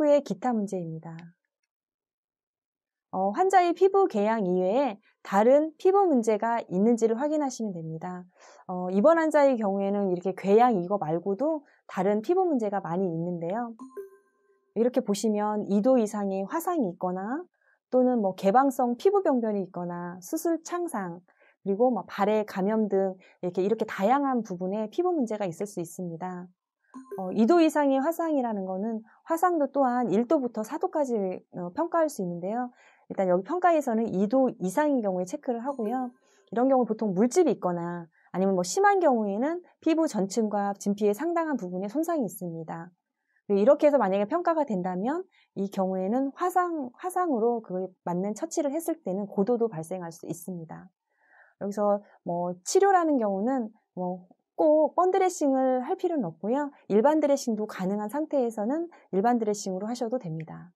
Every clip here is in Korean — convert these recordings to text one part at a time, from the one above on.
피부의 기타 문제입니다. 환자의 피부 개양 이외에 다른 피부 문제가 있는지를 확인하시면 됩니다. 이번 환자의 경우에는 이렇게 궤양 이거 말고도 다른 피부 문제가 많이 있는데요. 이렇게 보시면 2도 이상의 화상이 있거나 또는 개방성 피부 병변이 있거나 수술 창상, 그리고 발에 감염 등 이렇게 다양한 부분에 피부 문제가 있을 수 있습니다. 2도 이상의 화상이라는 거는 화상도 또한 1도부터 4도까지 평가할 수 있는데요. 일단 여기 평가에서는 2도 이상인 경우에 체크를 하고요. 이런 경우 보통 물집이 있거나 아니면 심한 경우에는 피부 전층과 진피의 상당한 부분에 손상이 있습니다. 이렇게 해서 만약에 평가가 된다면 이 경우에는 화상으로 그에 맞는 처치를 했을 때는 고도도 발생할 수 있습니다. 여기서 치료라는 경우는 꼭 번드레싱을 할 필요는 없고요. 일반 드레싱도 가능한 상태에서는 일반 드레싱으로 하셔도 됩니다.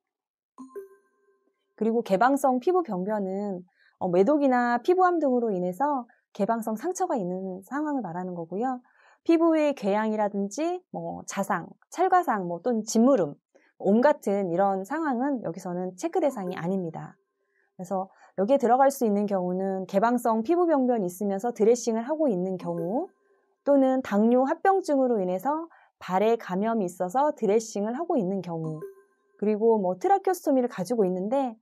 그리고 개방성 피부 병변은 매독이나 피부암 등으로 인해서 개방성 상처가 있는 상황을 말하는 거고요. 피부의 궤양이라든지 자상, 찰과상, 또는 짓무름, 옴 같은 이런 상황은 여기서는 체크 대상이 아닙니다. 그래서 여기에 들어갈 수 있는 경우는 개방성 피부 병변이 있으면서 드레싱을 하고 있는 경우, 또는 당뇨 합병증으로 인해서 발에 감염이 있어서 드레싱을 하고 있는 경우, 그리고 트라케오스토미를 가지고 있는데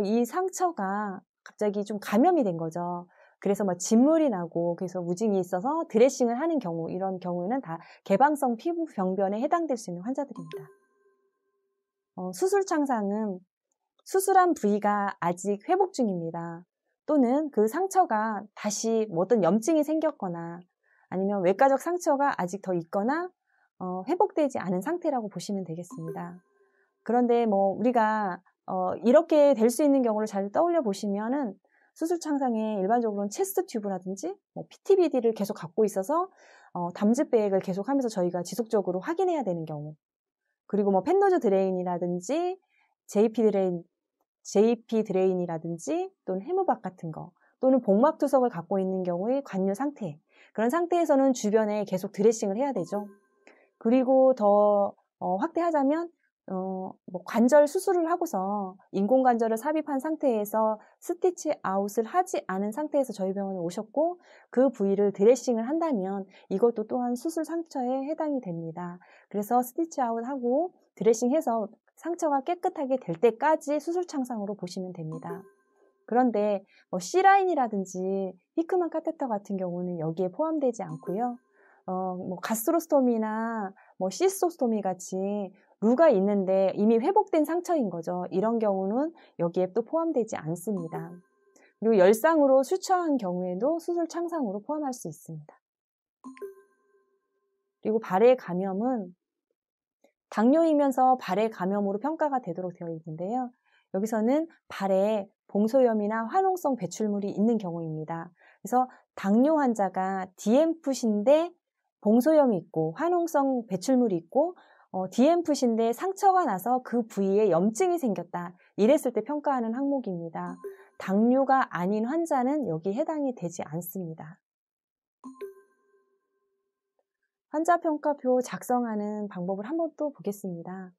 이 상처가 갑자기 좀 감염이 된 거죠. 그래서 진물이 나고 그래서 우징이 있어서 드레싱을 하는 경우, 이런 경우는 다 개방성 피부 병변에 해당될 수 있는 환자들입니다. 수술 창상은 수술한 부위가 아직 회복 중입니다. 또는 그 상처가 다시 어떤 염증이 생겼거나 아니면 외과적 상처가 아직 더 있거나 회복되지 않은 상태라고 보시면 되겠습니다. 그런데 우리가 이렇게 될 수 있는 경우를 잘 떠올려 보시면은 수술 창상에 일반적으로는 체스트 튜브라든지 PTBD를 계속 갖고 있어서 담즙배액을 계속 하면서 저희가 지속적으로 확인해야 되는 경우, 그리고 펜노즈 드레인이라든지 JP 드레인이라든지 또는 해무박 같은 거, 또는 복막 투석을 갖고 있는 경우의 관류 상태, 그런 상태에서는 주변에 계속 드레싱을 해야 되죠. 그리고 더 확대하자면 관절 수술을 하고서 인공관절을 삽입한 상태에서 스티치 아웃을 하지 않은 상태에서 저희 병원에 오셨고 그 부위를 드레싱을 한다면 이것도 또한 수술 상처에 해당이 됩니다. 그래서 스티치 아웃하고 드레싱해서 상처가 깨끗하게 될 때까지 수술 창상으로 보시면 됩니다. 그런데 C라인이라든지 히크만 카테터 같은 경우는 여기에 포함되지 않고요. 가스트로스토미나 시스토스토미 같이 루가 있는데 이미 회복된 상처인 거죠. 이런 경우는 여기에 또 포함되지 않습니다. 그리고 열상으로 수처한 경우에도 수술 창상으로 포함할 수 있습니다. 그리고 발의 감염은 당뇨이면서 발의 감염으로 평가가 되도록 되어 있는데요. 여기서는 발에 봉소염이나 화농성 배출물이 있는 경우입니다. 그래서 당뇨 환자가 DMF신데 봉소염이 있고 화농성 배출물이 있고 DMF신데 상처가 나서 그 부위에 염증이 생겼다, 이랬을 때 평가하는 항목입니다. 당뇨가 아닌 환자는 여기 해당이 되지 않습니다. 환자평가표 작성하는 방법을 한번 또 보겠습니다.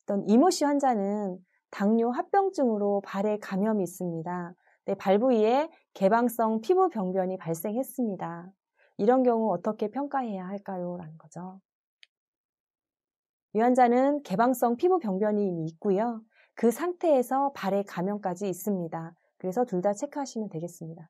어떤 이모씨 환자는 당뇨 합병증으로 발에 감염이 있습니다. 발 부위에 개방성 피부 병변이 발생했습니다. 이런 경우 어떻게 평가해야 할까요? 라는 거죠. 이 환자는 개방성 피부 병변이 이미 있고요. 그 상태에서 발에 감염까지 있습니다. 그래서 둘 다 체크하시면 되겠습니다.